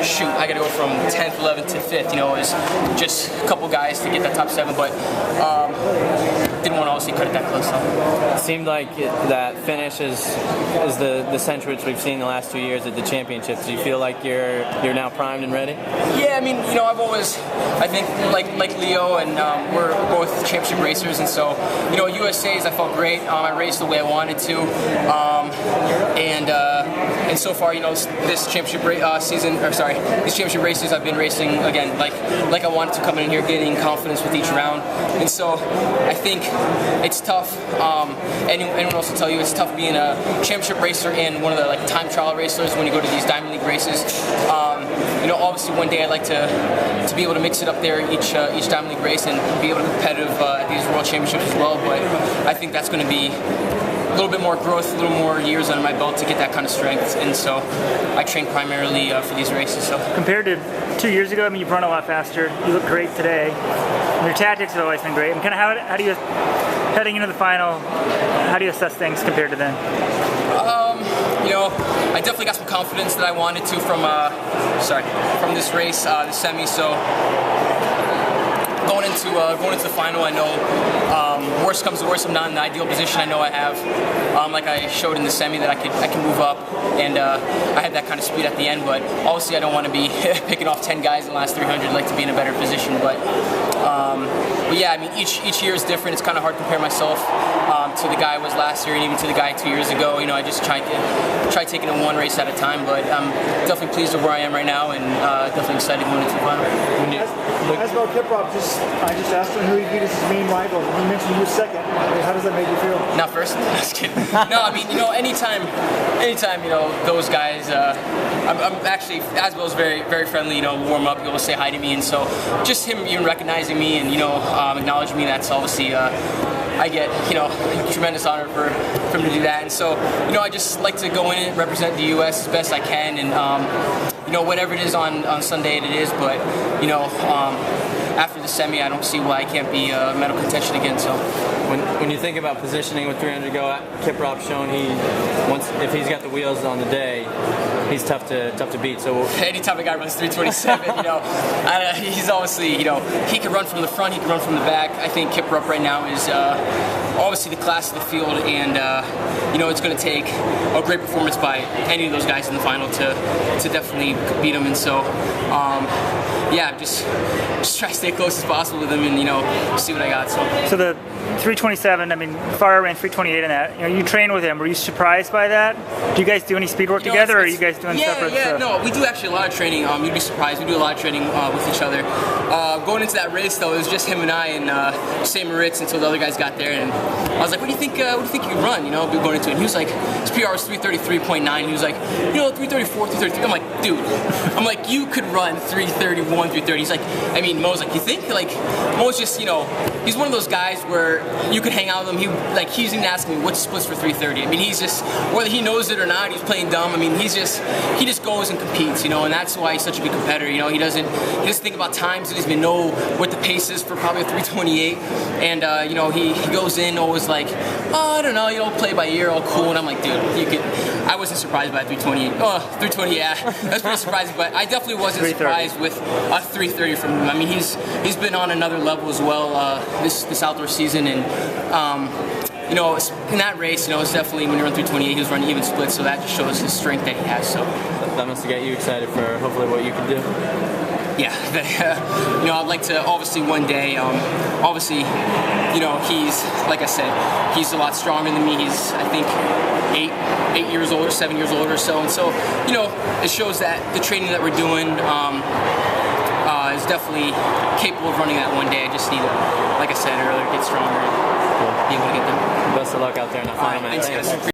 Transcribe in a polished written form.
shoot, I got to go from 10th, 11th to 5th. You know, it was just a couple guys to get that top 7, but didn't want to obviously cut it that close. So. It seemed like that finish is the Centrowitz we've seen the last 2 years at the championships. Do you feel like you're now primed and ready? Yeah, I mean, you know, I've always, I think, like Leo, and we're both championship racers, and so, you know, USA's, I felt great. I raced the way I wanted to, and so far, you know, this championship these championship races, I've been racing again like I wanted to, coming in here, getting confidence with each round, and so I think it's tough. Anyone else will tell you it's tough being a championship racer and one of the time trial racers when you go to these Diamond League races. You know, obviously one day I'd like to be able to mix it up there each Diamond League race and be able to be competitive at these World Championships as well. But I think that's going to be a little bit more growth, a little more years under my belt to get that kind of strength, and so I train primarily for these races. So compared to 2 years ago, I mean, you've run a lot faster. You look great today. And your tactics have always been great. And kind of how do you, heading into the final, how do you assess things compared to then? You know, I definitely got some confidence that I wanted to from this race, the semi. So going into the final, I know worst comes to worst, I'm not in the ideal position. I know I have, like I showed in the semi, that I can move up, and I had that kind of speed at the end. But obviously, I don't want to be picking off 10 guys in the last 300. I'd like to be in a better position. But yeah, I mean, each year is different. It's kind of hard to compare myself to the guy I was last year and even to the guy 2 years ago. You know, I just try taking it one race at a time. But I'm definitely pleased with where I am right now, and definitely excited going into the final. As about Kiprop, I just asked him who he beat as his main rival. He mentioned you were second. How does that make you feel? Not first. Just kidding. No, I mean, you know, anytime, you know, those guys. I'm actually, as well as very, very friendly. You know, warm up. He'll say hi to me, and so just him even recognizing me and acknowledging me. That's obviously. I get, you know, a tremendous honor for him to do that, and so, you know, I just like to go in and represent the U.S. as best I can, and you know, whatever it is on Sunday, it is. But you know, after the semi, I don't see why I can't be medal contention again. So, when you think about positioning with 300 to go, Kiprop shown if he's got the wheels on the day, he's tough to beat. So anytime a guy runs 327, you know, he's obviously, you know, he can run from the front, he can run from the back. I think Kiprop right now is obviously the class of the field, and you know, it's going to take a great performance by any of those guys in the final to definitely beat him. And so, yeah, just try to stay close as possible with him, and you know, see what I got. So the 327, I mean, Farah ran 328 in that. You know, you train with him. Were you surprised by that? Do you guys do any speed work together, or are you guys doing separate stuff? No, we do actually a lot of training. You'd be surprised. We do a lot of training with each other. Going into that race, though, it was just him and I and St. Moritz until the other guys got there, and I was like, "What do you think? What do you think you can run?" You know, going into it. And he was like, "His PR was 333.9." He was like, "You know, 334, 333." I'm like, "Dude," I'm like, "You could run 331, 330." He's like, I mean, Mo's like, "You think?" Like, Mo's just, you know, he's one of those guys where you could hang out with him. He's even asking me what's splits for 330. I mean, he's just, whether he knows it or not, he's playing dumb. I mean, he just goes and competes, you know, and that's why he's such a good competitor. You know, he doesn't think about times. He doesn't even know what the pace is for probably a 328. And you know, he goes in always like, oh, I don't know, you know, play by ear, all cool. And I'm like, dude, you could. I wasn't surprised by 328. Oh, 320, yeah, that's pretty surprising. But I definitely wasn't surprised with a 330 from him. I mean, he's been on another level as well this outdoor season, and you know, in that race, you know, it's definitely, when you run 328, he was running even splits, so that just shows his strength that he has. So that must get you excited for hopefully what you can do. Yeah, you know, I'd like to, obviously one day, obviously, you know, he's, like I said, he's a lot stronger than me. He's, I think, 8 years older, 7 years older or so, and so, you know, it shows that the training that we're doing is definitely capable of running that one day. I just need to, like I said earlier, get stronger and be able to get there. Best of luck out there in the final, man. Thanks, guys.